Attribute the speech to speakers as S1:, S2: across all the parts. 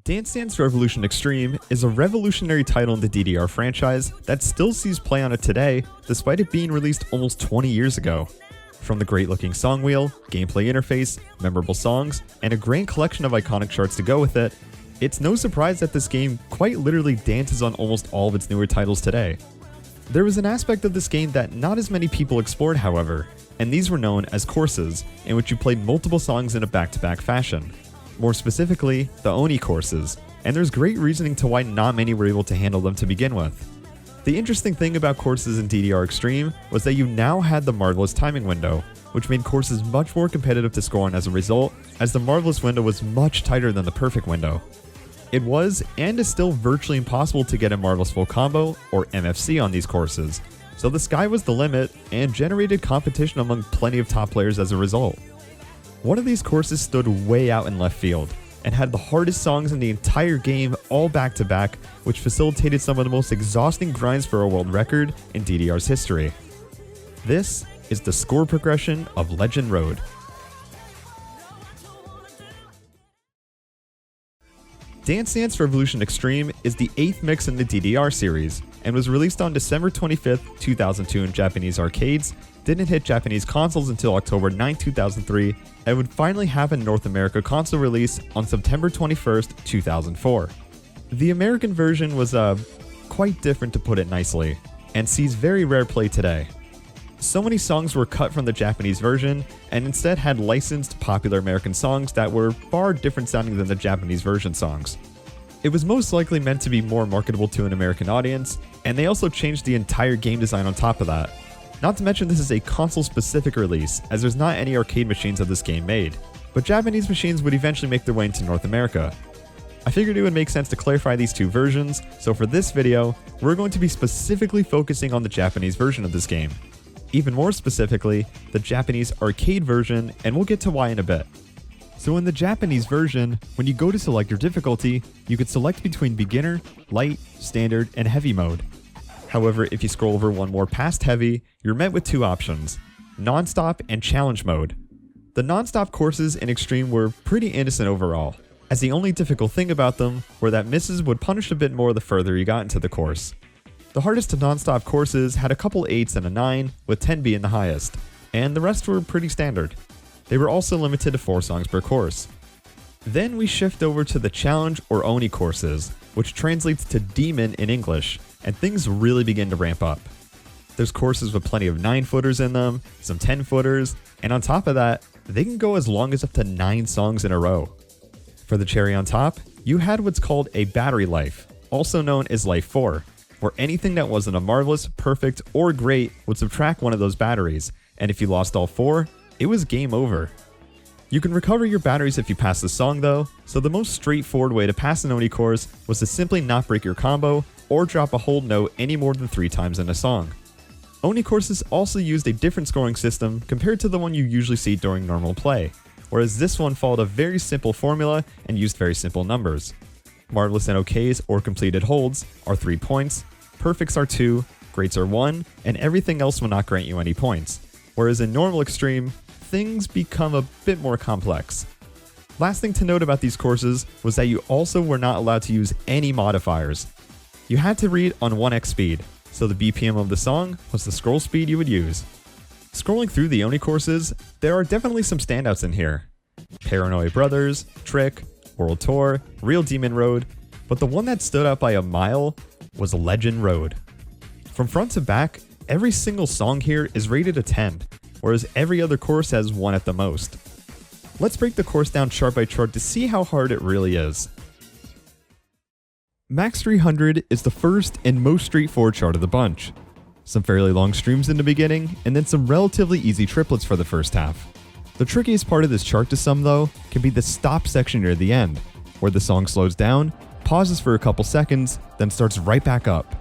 S1: Dance Dance Revolution Extreme is a revolutionary title in the DDR franchise that still sees play on it today, despite it being released almost 20 years ago. From the great-looking song wheel, gameplay interface, memorable songs, and a grand collection of iconic charts to go with it, it's no surprise that this game quite literally dances on almost all of its newer titles today. There was an aspect of this game that not as many people explored, however, and these were known as courses, in which you played multiple songs in a back-to-back fashion. More specifically, the Oni courses, and there's great reasoning to why not many were able to handle them to begin with. The interesting thing about courses in DDR Extreme was that you now had the Marvelous timing window, which made courses much more competitive to score on as a result, as the Marvelous window was much tighter than the Perfect window. It was, and is still virtually impossible to get a Marvelous full combo, or MFC, on these courses, so the sky was the limit, and generated competition among plenty of top players as a result. One of these courses stood way out in left field, and had the hardest songs in the entire game all back to back, which facilitated some of the most exhausting grinds for a world record in DDR's history. This is the score progression of Legend Road. Dance Dance Revolution Extreme is the 8th mix in the DDR series, and was released on December 25th, 2002 in Japanese arcades, didn't hit Japanese consoles until October 9, 2003, and would finally have a North America console release on September 21st, 2004. The American version was quite different, to put it nicely, and sees very rare play today. So many songs were cut from the Japanese version, and instead had licensed popular American songs that were far different sounding than the Japanese version songs. It was most likely meant to be more marketable to an American audience, and they also changed the entire game design on top of that. Not to mention this is a console-specific release, as there's not any arcade machines of this game made, but Japanese machines would eventually make their way into North America. I figured it would make sense to clarify these two versions, so for this video, we're going to be specifically focusing on the Japanese version of this game. Even more specifically, the Japanese arcade version, and we'll get to why in a bit. So in the Japanese version, when you go to select your difficulty, you could select between beginner, light, standard, and heavy mode. However, if you scroll over one more past heavy, you're met with two options, non-stop and challenge mode. The non-stop courses in Extreme were pretty innocent overall, as the only difficult thing about them were that misses would punish a bit more the further you got into the course. The hardest of non-stop courses had a couple 8s and a 9, with 10 being the highest, and the rest were pretty standard. They were also limited to 4 songs per course. Then we shift over to the challenge or Oni courses, which translates to demon in English, and things really begin to ramp up. There's courses with plenty of 9-footers in them, some 10-footers, and on top of that, they can go as long as up to 9 songs in a row. For the cherry on top, you had what's called a battery life, also known as Life 4, where anything that wasn't a Marvelous, Perfect, or Great would subtract one of those batteries, and if you lost all 4, it was game over. You can recover your batteries if you pass the song though, so the most straightforward way to pass an Oni course was to simply not break your combo, or drop a whole note any more than 3 times in a song. Oni courses also used a different scoring system compared to the one you usually see during normal play, whereas this one followed a very simple formula and used very simple numbers. Marvelous and OKs or completed holds are 3 points, perfects are 2, greats are 1, and everything else will not grant you any points, whereas in normal Extreme, things become a bit more complex. Last thing to note about these courses was that you also were not allowed to use any modifiers. You had to read on 1x speed, so the BPM of the song was the scroll speed you would use. Scrolling through the Oni courses, there are definitely some standouts in here. Paranoid Brothers, Trick, World Tour, Real Demon Road, but the one that stood out by a mile was Legend Road. From front to back, every single song here is rated a 10, whereas every other course has 1 at the most. Let's break the course down chart by chart to see how hard it really is. Max 300 is the first and most straightforward chart of the bunch. Some fairly long streams in the beginning, and then some relatively easy triplets for the first half. The trickiest part of this chart to some though, can be the stop section near the end, where the song slows down, pauses for a couple seconds, then starts right back up.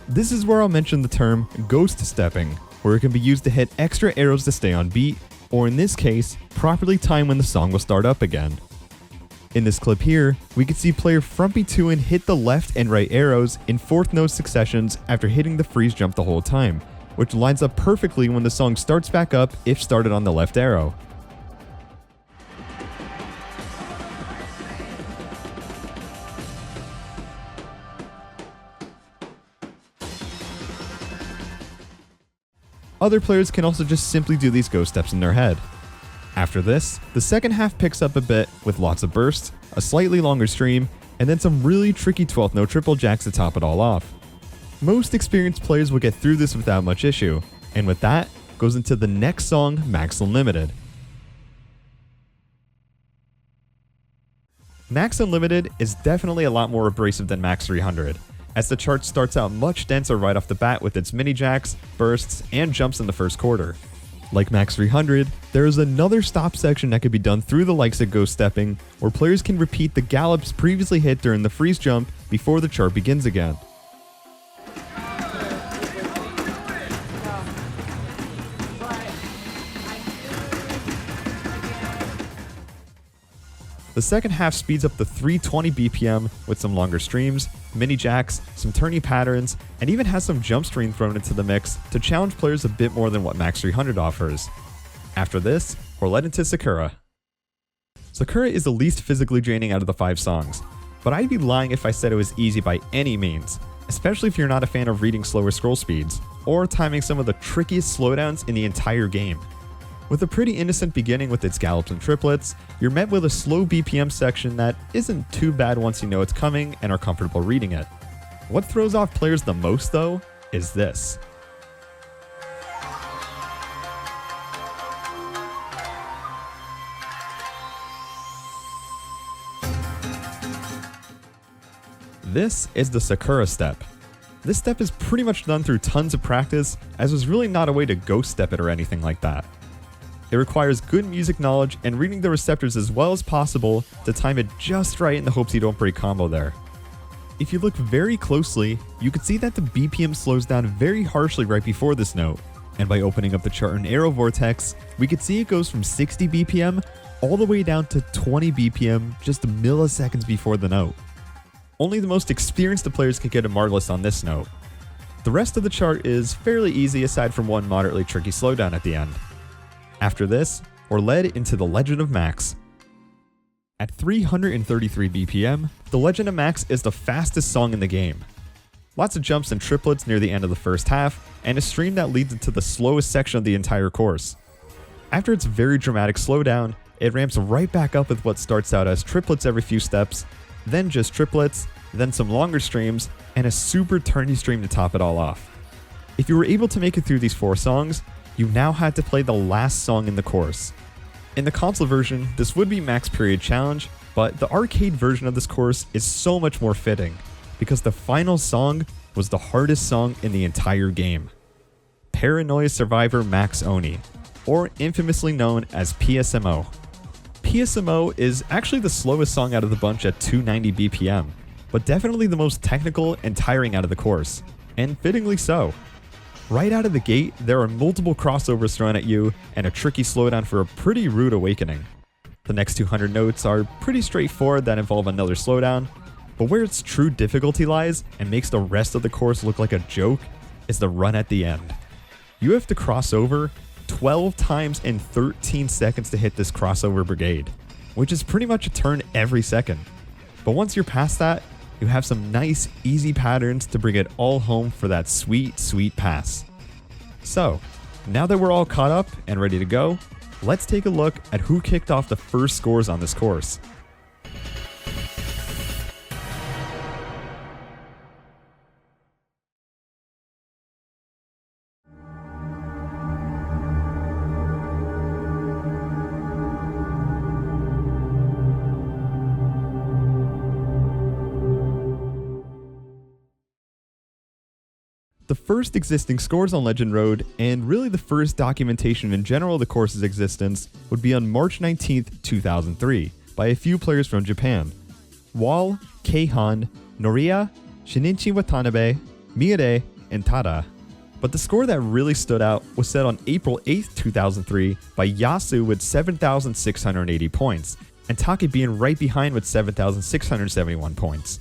S1: This is where I'll mention the term ghost stepping, where it can be used to hit extra arrows to stay on beat, or in this case, properly time when the song will start up again. In this clip here, we can see player Front B2 hit the left and right arrows in 4th note successions after hitting the freeze jump the whole time, which lines up perfectly when the song starts back up if started on the left arrow. Other players can also just simply do these go steps in their head. After this, the second half picks up a bit with lots of bursts, a slightly longer stream, and then some really tricky 12th note triple jacks to top it all off. Most experienced players will get through this without much issue, and with that, goes into the next song, Max Unlimited. Max Unlimited is definitely a lot more abrasive than Max 300, as the chart starts out much denser right off the bat with its mini jacks, bursts, and jumps in the first quarter. Like Max 300, there is another stop section that can be done through the likes of ghost stepping, where players can repeat the gallops previously hit during the freeze jump before the chart begins again. The second half speeds up to 320 BPM with some longer streams, mini jacks, some turny patterns, and even has some jump stream thrown into the mix to challenge players a bit more than what Max 300 offers. After this, we're led into Sakura. Sakura is the least physically draining out of the 5 songs, but I'd be lying if I said it was easy by any means, especially if you're not a fan of reading slower scroll speeds, or timing some of the trickiest slowdowns in the entire game. With a pretty innocent beginning with its gallops and triplets, you're met with a slow BPM section that isn't too bad once you know it's coming and are comfortable reading it. What throws off players the most though, is this. This is the Sakura step. This step is pretty much done through tons of practice, as there's really not a way to ghost step it or anything like that. It requires good music knowledge and reading the receptors as well as possible to time it just right in the hopes you don't break combo there. If you look very closely, you can see that the BPM slows down very harshly right before this note, and by opening up the chart in Arrow Vortex, we can see it goes from 60 BPM all the way down to 20 BPM just milliseconds before the note. Only the most experienced players can get a marvelous on this note. The rest of the chart is fairly easy aside from one moderately tricky slowdown at the end. After this, we're led into The Legend of Max. At 333 BPM, The Legend of Max is the fastest song in the game. Lots of jumps and triplets near the end of the first half, and a stream that leads into the slowest section of the entire course. After its very dramatic slowdown, it ramps right back up with what starts out as triplets every few steps, then just triplets, then some longer streams, and a super turny stream to top it all off. If you were able to make it through these 4 songs, you now had to play the last song in the course. In the console version, this would be Max Period Challenge, but the arcade version of this course is so much more fitting, because the final song was the hardest song in the entire game. Paranoia Survivor Max Oni, or infamously known as PSMO. PSMO is actually the slowest song out of the bunch at 290 BPM, but definitely the most technical and tiring out of the course, and fittingly so. Right out of the gate, there are multiple crossovers thrown at you and a tricky slowdown for a pretty rude awakening. The next 200 notes are pretty straightforward that involve another slowdown, but where its true difficulty lies and makes the rest of the course look like a joke is the run at the end. You have to cross over 12 times in 13 seconds to hit this crossover brigade, which is pretty much a turn every second. But once you're past that, you have some nice, easy patterns to bring it all home for that sweet, sweet pass. So, now that we're all caught up and ready to go, let's take a look at who kicked off the first scores on this course. The first existing scores on Legend Road, and really the first documentation in general of the course's existence, would be on March 19th, 2003, by a few players from Japan. Wall, Keihan, Noriya, Shinichi Watanabe, Miure, and Tada. But the score that really stood out was set on April 8th, 2003 by Yasu with 7,680 points, and Chike being right behind with 7,671 points.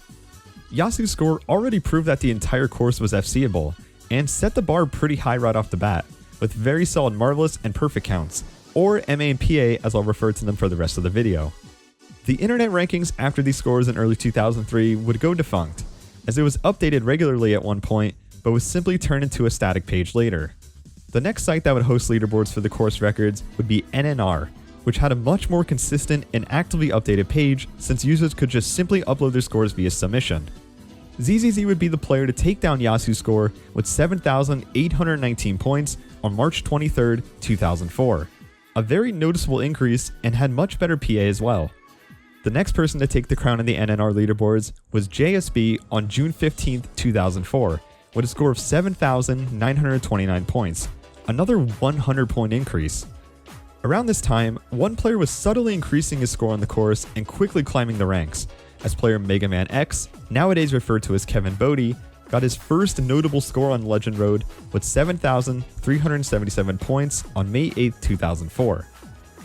S1: Yasu's score already proved that the entire course was FCable, and set the bar pretty high right off the bat, with very solid marvelous and perfect counts, or MA and PA as I'll refer to them for the rest of the video. The internet rankings after these scores in early 2003 would go defunct, as it was updated regularly at one point, but was simply turned into a static page later. The next site that would host leaderboards for the course records would be NNR, which had a much more consistent and actively updated page since users could just simply upload their scores via submission. ZZZ would be the player to take down Yasu's score with 7,819 points on March 23, 2004. A very noticeable increase and had much better PA as well. The next person to take the crown in the NNR leaderboards was JSB on June 15, 2004, with a score of 7,929 points, another 100-point increase. Around this time, one player was subtly increasing his score on the course and quickly climbing the ranks, as player Mega Man X, nowadays referred to as Kevin Bodie, got his first notable score on Legend Road with 7,377 points on May 8, 2004.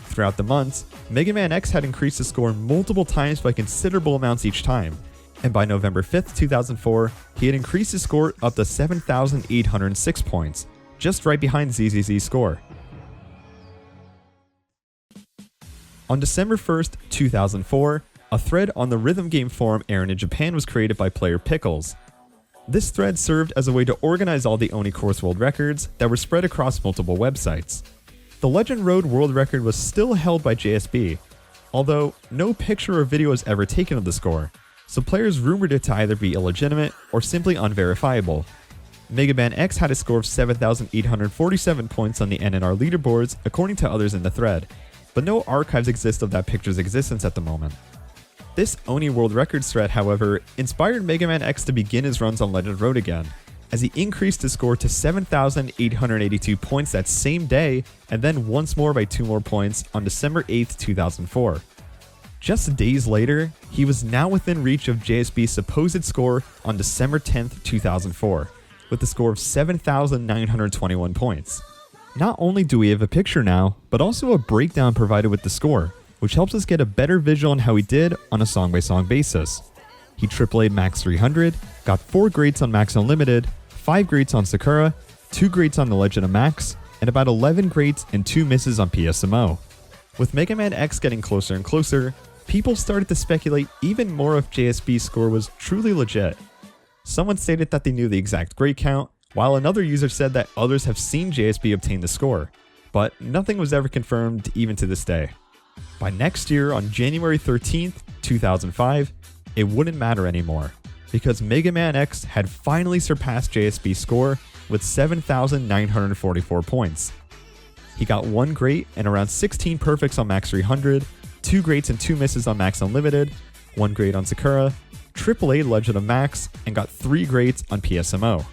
S1: Throughout the months, Mega Man X had increased his score multiple times by considerable amounts each time, and by November 5, 2004, he had increased his score up to 7,806 points, just right behind ZZZ's score. On December 1st, 2004, a thread on the rhythm game forum Aaron in Japan was created by player Pickles. This thread served as a way to organize all the Oni course world records that were spread across multiple websites. The Legend Road world record was still held by JSB, although no picture or video was ever taken of the score, so players rumored it to either be illegitimate or simply unverifiable. Mega Man X had a score of 7,847 points on the NNR leaderboards according to others in the thread, but no archives exist of that picture's existence at the moment. This Oni World Records thread, however, inspired Mega Man X to begin his runs on Legend Road again, as he increased his score to 7,882 points that same day, and then once more by 2 more points on December 8, 2004. Just days later, he was now within reach of JSB's supposed score on December 10, 2004, with a score of 7,921 points. Not only do we have a picture now, but also a breakdown provided with the score, which helps us get a better visual on how he did on a song-by-song basis. He AAA'd Max 300, got 4 greats on Max Unlimited, 5 greats on Sakura, 2 greats on The Legend of Max, and about 11 greats and 2 misses on PSMO. With Mega Man X getting closer and closer, people started to speculate even more if JSB's score was truly legit. Someone stated that they knew the exact grade count, while another user said that others have seen JSB obtain the score, but nothing was ever confirmed even to this day. By next year, on January 13th, 2005, it wouldn't matter anymore, because Mega Man X had finally surpassed JSB's score with 7,944 points. He got 1 great and around 16 perfects on Max 300, 2 greats and 2 misses on Max Unlimited, 1 great on Sakura, AAA Legend of Max, and got 3 greats on PSMO.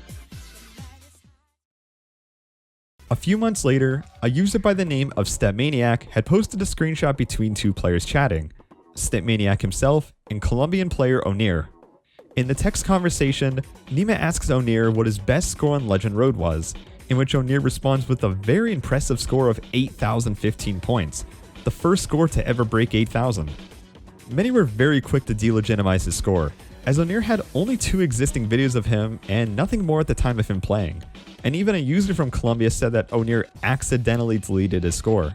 S1: A few months later, a user by the name of Stepmaniac had posted a screenshot between 2 players chatting, Stepmaniac himself and Colombian player Onir. In the text conversation, Nima asks Onir what his best score on Legend Road was, in which Onir responds with a very impressive score of 8,015 points, the first score to ever break 8,000. Many were very quick to delegitimize his score, as Onir had only 2 existing videos of him and nothing more at the time of him playing, and even a user from Colombia said that Onir accidentally deleted his score.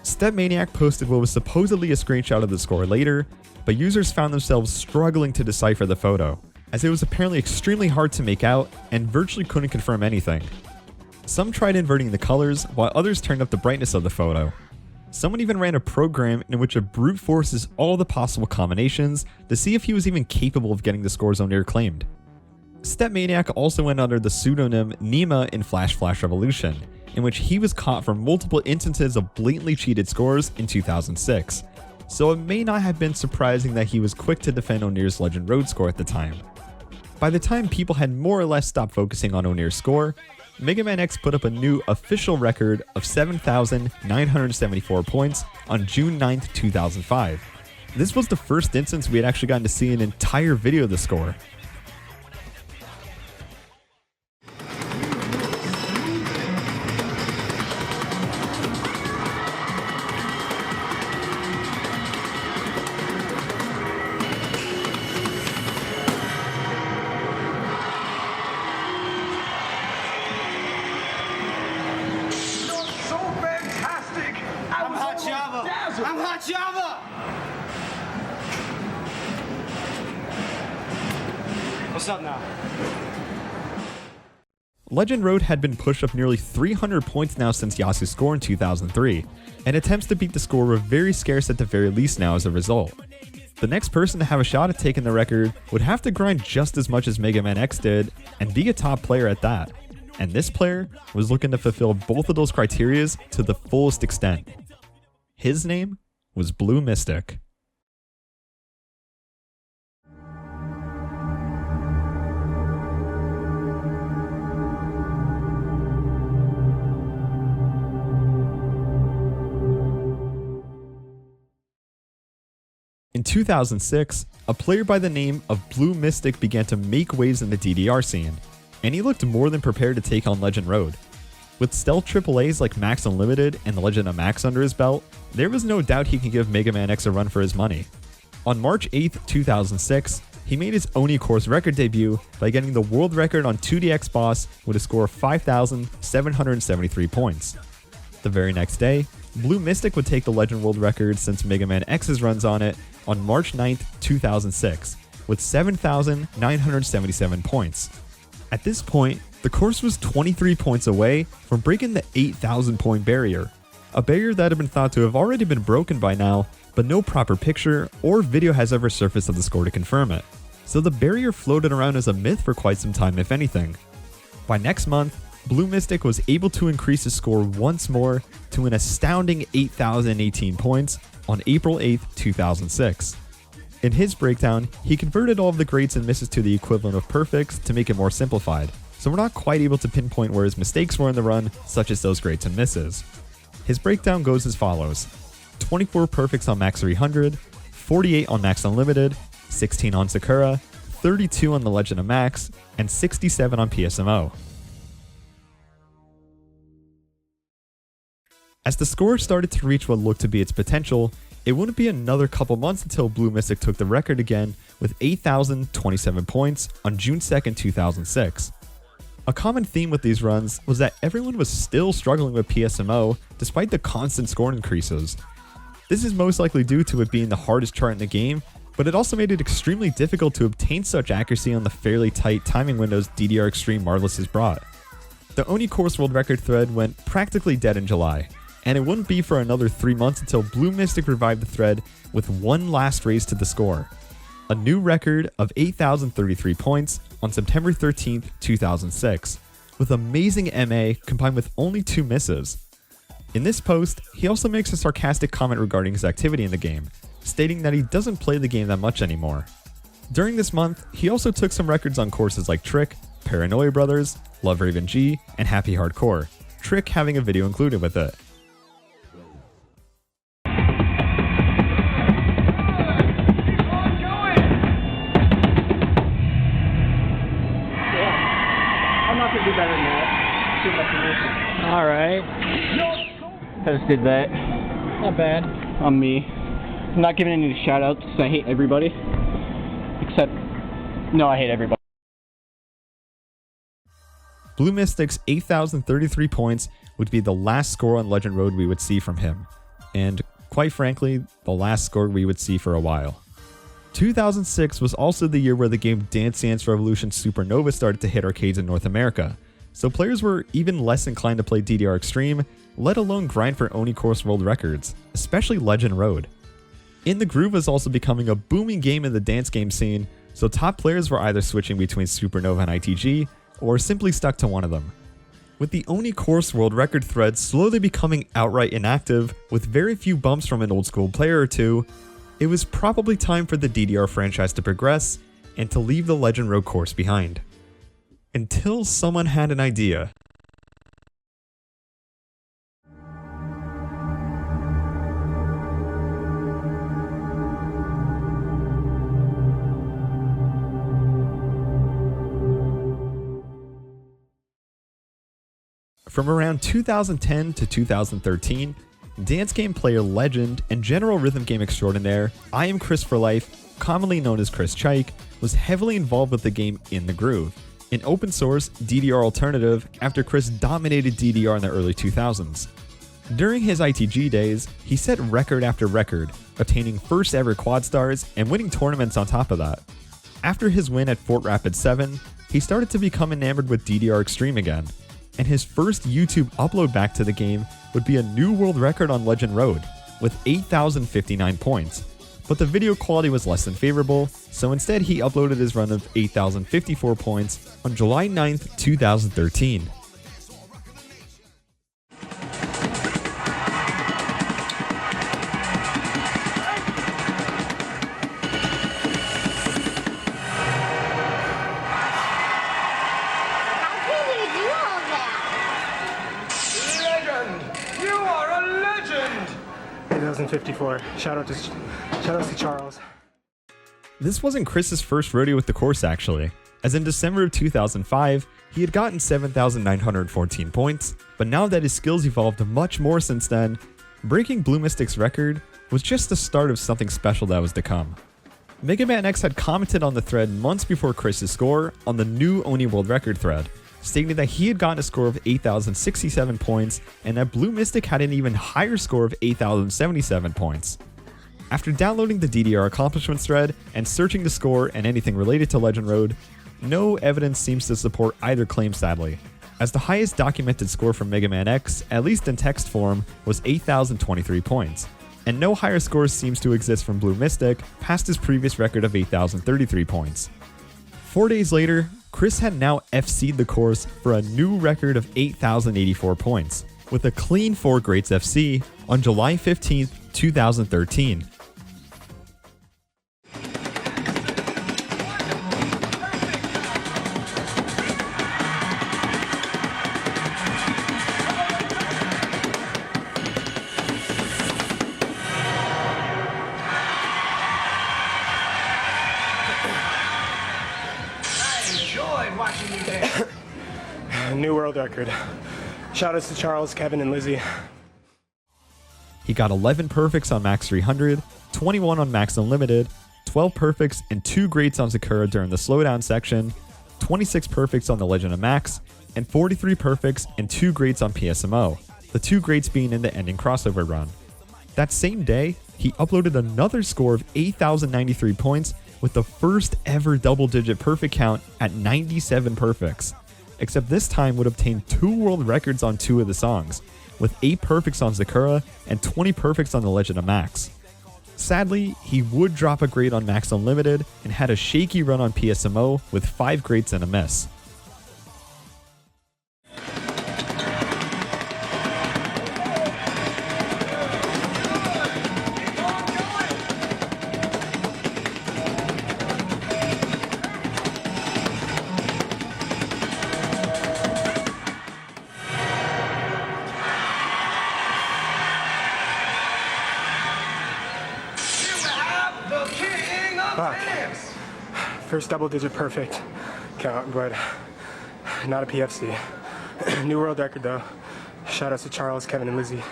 S1: Stepmaniac posted what was supposedly a screenshot of the score later, but users found themselves struggling to decipher the photo, as it was apparently extremely hard to make out and virtually couldn't confirm anything. Some tried inverting the colors, while others turned up the brightness of the photo. Someone even ran a program in which it brute forces all the possible combinations to see if he was even capable of getting the scores Onir claimed. Stepmaniac also went under the pseudonym Nima in Flash Revolution, in which he was caught for multiple instances of blatantly cheated scores in 2006, so it may not have been surprising that he was quick to defend Onir's Legend Road score at the time. By the time people had more or less stopped focusing on Onir's score, Mega Man X put up a new official record of 7,974 points on June 9, 2005. This was the first instance we had actually gotten to see an entire video of the score.
S2: Java! What's up now?
S1: Legend Road had been pushed up nearly 300 points now since Yasu's score in 2003, and attempts to beat the score were very scarce at the very least now as a result. The next person to have a shot at taking the record would have to grind just as much as Mega Man X did, and be a top player at that. And this player was looking to fulfill both of those criteria to the fullest extent. His name was Blue Mystic. In 2006, a player by the name of Blue Mystic began to make waves in the DDR scene, and he looked more than prepared to take on Legend Road. With stealth AAAs like Max Unlimited and The Legend of Max under his belt, there was no doubt he could give Mega Man X a run for his money. On March 8, 2006, he made his Oni course record debut by getting the world record on 2DX Boss with a score of 5,773 points. The very next day, Blue Mystic would take the Legend World record since Mega Man X's runs on it on March 9, 2006, with 7,977 points. At this point, the course was 23 points away from breaking the 8,000 point barrier, a barrier that had been thought to have already been broken by now, but no proper picture or video has ever surfaced of the score to confirm it. So the barrier floated around as a myth for quite some time, if anything. By next month, Blue Mystic was able to increase his score once more to an astounding 8,018 points on April 8, 2006. In his breakdown, he converted all of the greats and misses to the equivalent of perfects to make it more simplified, so we're not quite able to pinpoint where his mistakes were in the run, such as those greats and misses. His breakdown goes as follows: 24 perfects on Max 300, 48 on Max Unlimited, 16 on Sakura, 32 on The Legend of Max, and 67 on PSMO. As the score started to reach what looked to be its potential, it wouldn't be another couple months until Blue Mystic took the record again with 8,027 points on June 2, 2006. A common theme with these runs was that everyone was still struggling with PSMO despite the constant score increases. This is most likely due to it being the hardest chart in the game, but it also made it extremely difficult to obtain such accuracy on the fairly tight timing windows DDR Extreme Marvelous has brought. The Oni Course World Record thread went practically dead in July, and it wouldn't be for another 3 months until Blue Mystic revived the thread with one last raise to the score. A new record of 8,033 points on September 13, 2006, with amazing MA combined with only 2 misses. In this post, he also makes a sarcastic comment regarding his activity in the game, stating that he doesn't play the game that much anymore. During this month, he also took some records on courses like Trick, Paranoia Brothers, Love Raven G, and Happy Hardcore, Trick having a video included with it.
S3: Alright.
S4: I just did that.
S3: Not bad.
S4: On me. I'm not giving any shout outs because I hate everybody. Except, no, I hate everybody.
S1: Blue Mystic's 8,033 points would be the last score on Legend Road we would see from him, and quite frankly, the last score we would see for a while. 2006 was also the year where the game Dance Dance Revolution Supernova started to hit arcades in North America, so players were even less inclined to play DDR Extreme, let alone grind for Oni Course World Records, especially Legend Road. In the Groove was also becoming a booming game in the dance game scene, so top players were either switching between Supernova and ITG, or simply stuck to one of them. With the Oni Course World Record thread slowly becoming outright inactive, with very few bumps from an old school player or two, it was probably time for the DDR franchise to progress, and to leave the Legend Road course behind. Until someone had an idea. From around 2010 to 2013, dance game player legend and general rhythm game extraordinaire I Am Chris for Life, commonly known as Chris Chike, was heavily involved with the game In the Groove, an open source DDR alternative after Chris dominated DDR in the early 2000s. During his ITG days, he set record after record, obtaining first ever quad stars and winning tournaments on top of that. After his win at Fort Rapid 7, he started to become enamored with DDR Extreme again, and his first YouTube upload back to the game would be a new world record on Legend Road, with 8,059 points. But the video quality was less than favorable, so instead he uploaded his run of 8,054 points on July 9th, 2013.
S3: How can you do all that?
S2: Legend! You are a legend!
S5: 8,054. Shoutouts to Charles.
S1: This wasn't Chris's first rodeo with the course actually, as in December of 2005, he had gotten 7,914 points, but now that his skills evolved much more since then, breaking Blue Mystic's record was just the start of something special that was to come. Mega Man X had commented on the thread months before Chris's score on the new Oni World Record thread, stating that he had gotten a score of 8,067 points and that Blue Mystic had an even higher score of 8,077 points. After downloading the DDR accomplishments thread and searching the score and anything related to Legend Road, no evidence seems to support either claim sadly, as the highest documented score from Mega Man X, at least in text form, was 8,023 points, and no higher score seems to exist from Blue Mystic past his previous record of 8,033 points. 4 days later, Chris had now FC'd the course for a new record of 8,084 points, with a clean 4 Greats FC on July 15th, 2013.
S2: Watching you dance.
S5: New world record. Shoutouts to Charles, Kevin, and Lizzie.
S1: He got 11 perfects on Max 300, 21 on Max Unlimited, 12 perfects and 2 greats on Sakura during the slowdown section, 26 perfects on the Legend of Max, and 43 perfects and 2 greats on PSMO, the 2 greats being in the ending crossover run. That same day, he uploaded another score of 8,093 points with the first ever double-digit perfect count at 97 perfects, except this time would obtain 2 world records on 2 of the songs, with 8 perfects on Sakura and 20 perfects on the Legend of Max. Sadly, he would drop a grade on Max Unlimited and had a shaky run on PSMO with 5 greats and a miss.
S5: First double-digit perfect count, but not a PFC. New world record though. Shoutouts to Charles, Kevin, and Lizzie.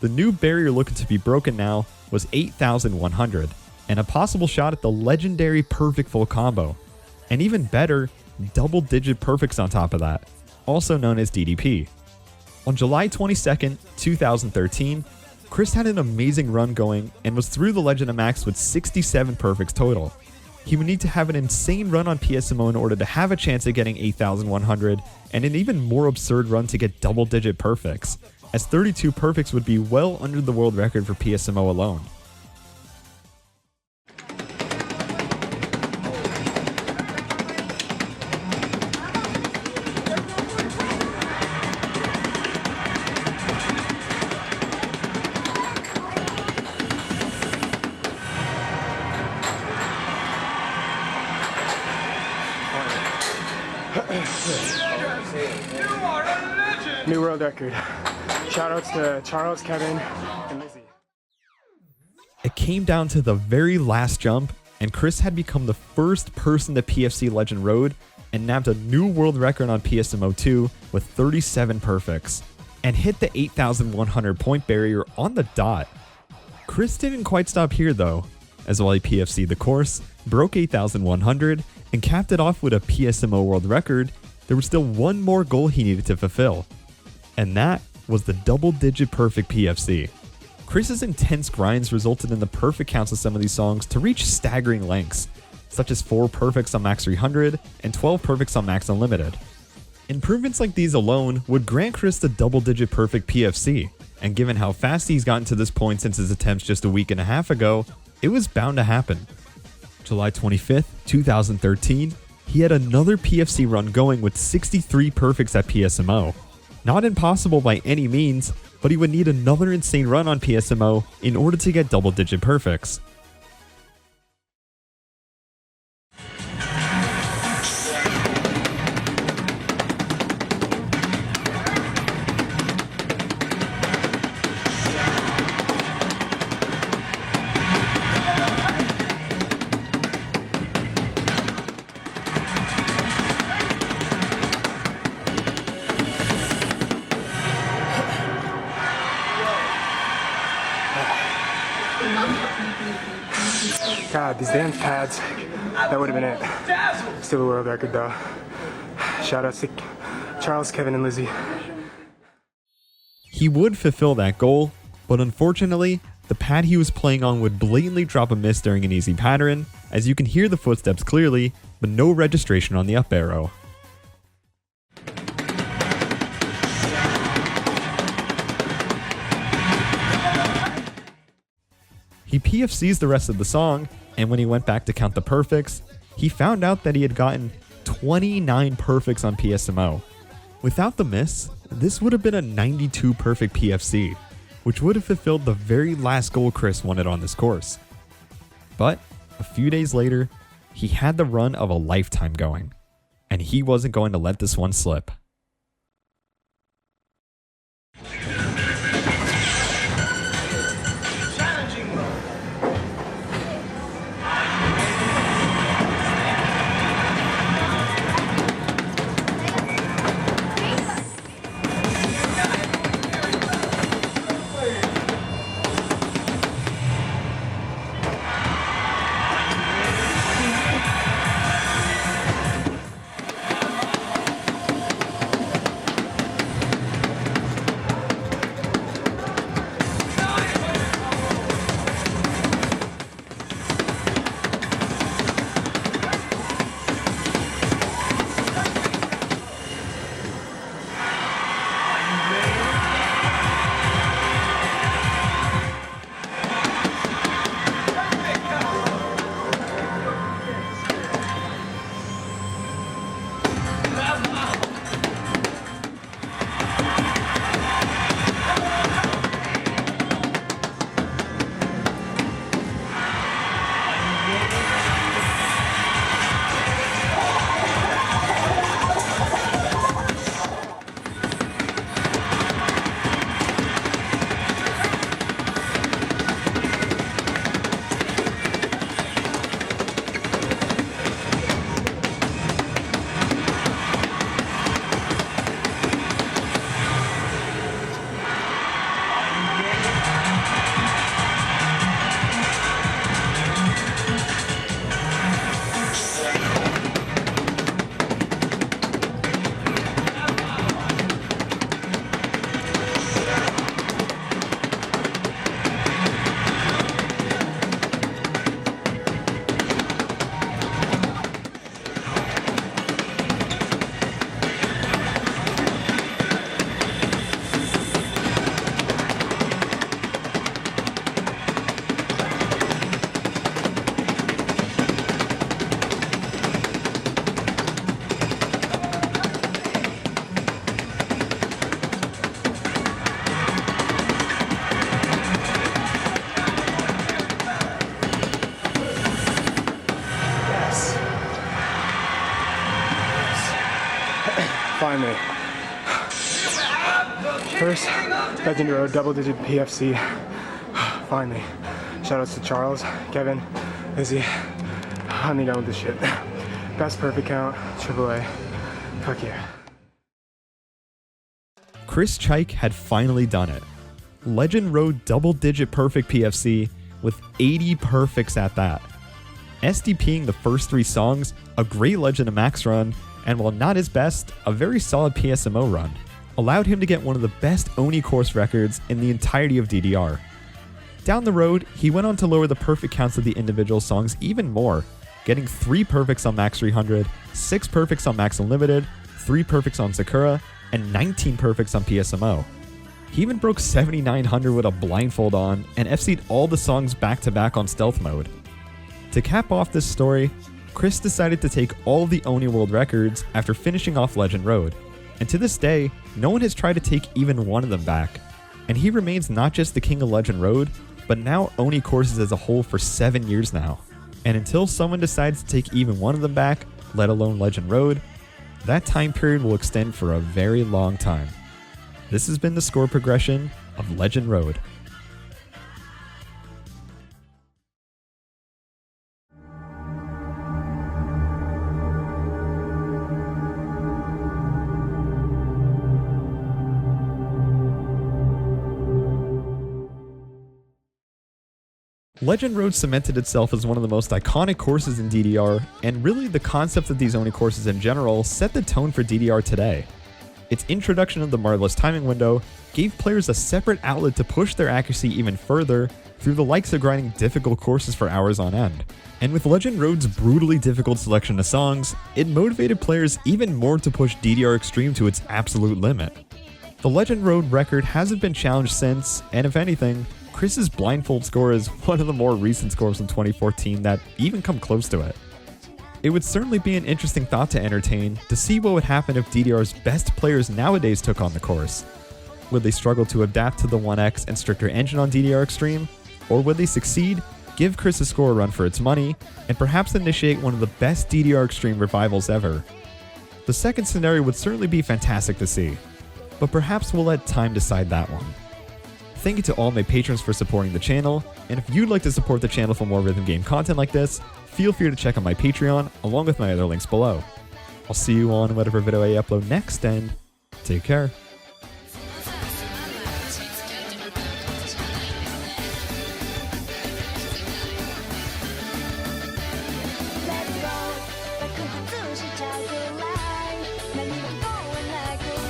S1: The new barrier looking to be broken now was 8,100, and a possible shot at the legendary perfect full combo. And even better, double-digit perfects on top of that, also known as DDP. On July 22nd, 2013, Chris had an amazing run going and was through the Legend of Max with 67 perfects total. He would need to have an insane run on PSMO in order to have a chance at getting 8,100, and an even more absurd run to get double-digit perfects, as 32 perfects would be well under the world record for PSMO alone.
S5: New world record. Shoutouts to Charles, Kevin, and Lizzie.
S1: It came down to the very last jump, and Chris had become the first person to PFC Legend Road and nabbed a new world record on PSMO 2 with 37 perfects, and hit the 8,100 point barrier on the dot. Chris didn't quite stop here though, as while he PFC'd the course, broke 8,100, and capped it off with a PSMO world record, there was still one more goal he needed to fulfill. And that was the double-digit perfect PFC. Chris's intense grinds resulted in the perfect counts of some of these songs to reach staggering lengths, such as 4 perfects on Max 300 and 12 perfects on Max Unlimited. Improvements like these alone would grant Chris the double-digit perfect PFC, and given how fast he's gotten to this point since his attempts just a week and a half ago, it was bound to happen. July 25th, 2013, he had another PFC run going with 63 perfects at PSMO. Not impossible by any means, but he would need another insane run on PSMO in order to get double-digit perfects.
S5: God, these damn pads. That would have been it. Still a world record though. Shoutouts to Charles, Kevin, and Lizzie.
S1: He would fulfill that goal, but unfortunately, the pad he was playing on would blatantly drop a miss during an easy pattern, as you can hear the footsteps clearly, but no registration on the up arrow. He PFCs the rest of the song, and when he went back to count the perfects, he found out that he had gotten 29 perfects on PSMO. Without the miss, this would have been a 92 perfect PFC, which would have fulfilled the very last goal Chris wanted on this course. But a few days later, he had the run of a lifetime going, and he wasn't going to let this one slip.
S5: Finally. First Legend Road double-digit PFC. Finally. Shoutouts to Charles, Kevin, Lizzie. I'm done with this shit. Best perfect count, AAA. Fuck yeah.
S1: Chris Chike had finally done it. Legend Road double-digit perfect PFC with 80 perfects at that. SDPing the first 3 songs, a great Legend of Max run, and while not his best, a very solid PSMO run. allowed him to get one of the best Oni course records in the entirety of DDR. Down the road, he went on to lower the perfect counts of the individual songs even more, getting 3 perfects on Max 300, 6 perfects on Max Unlimited, 3 perfects on Sakura, and 19 perfects on PSMO. He even broke 7900 with a blindfold on and FC'd all the songs back to back on stealth mode. To cap off this story, Chris decided to take all of the Oni world records after finishing off Legend Road, and to this day, no one has tried to take even one of them back, and he remains not just the king of Legend Road, but now Oni courses as a whole for 7 years now. And until someone decides to take even one of them back, let alone Legend Road, that time period will extend for a very long time. This has been the score progression of Legend Road. Legend Road cemented itself as one of the most iconic courses in DDR, and really the concept of these Oni courses in general set the tone for DDR today. Its introduction of the marvelous timing window gave players a separate outlet to push their accuracy even further through the likes of grinding difficult courses for hours on end. And with Legend Road's brutally difficult selection of songs, it motivated players even more to push DDR Extreme to its absolute limit. The Legend Road record hasn't been challenged since, and if anything, Chris's blindfold score is one of the more recent scores in 2014 that even come close to it. It would certainly be an interesting thought to entertain to see what would happen if DDR's best players nowadays took on the course. Would they struggle to adapt to the 1X and stricter engine on DDR Extreme? Or would they succeed, give Chris's score a run for its money, and perhaps initiate one of the best DDR Extreme revivals ever? The second scenario would certainly be fantastic to see, but perhaps we'll let time decide that one. Thank you to all my patrons for supporting the channel, and if you'd like to support the channel for more rhythm game content like this, feel free to check out my Patreon along with my other links below. I'll see you on whatever video I upload next, and take care.
S3: Let's go，把苦苦自是找回来，那你的风我来过。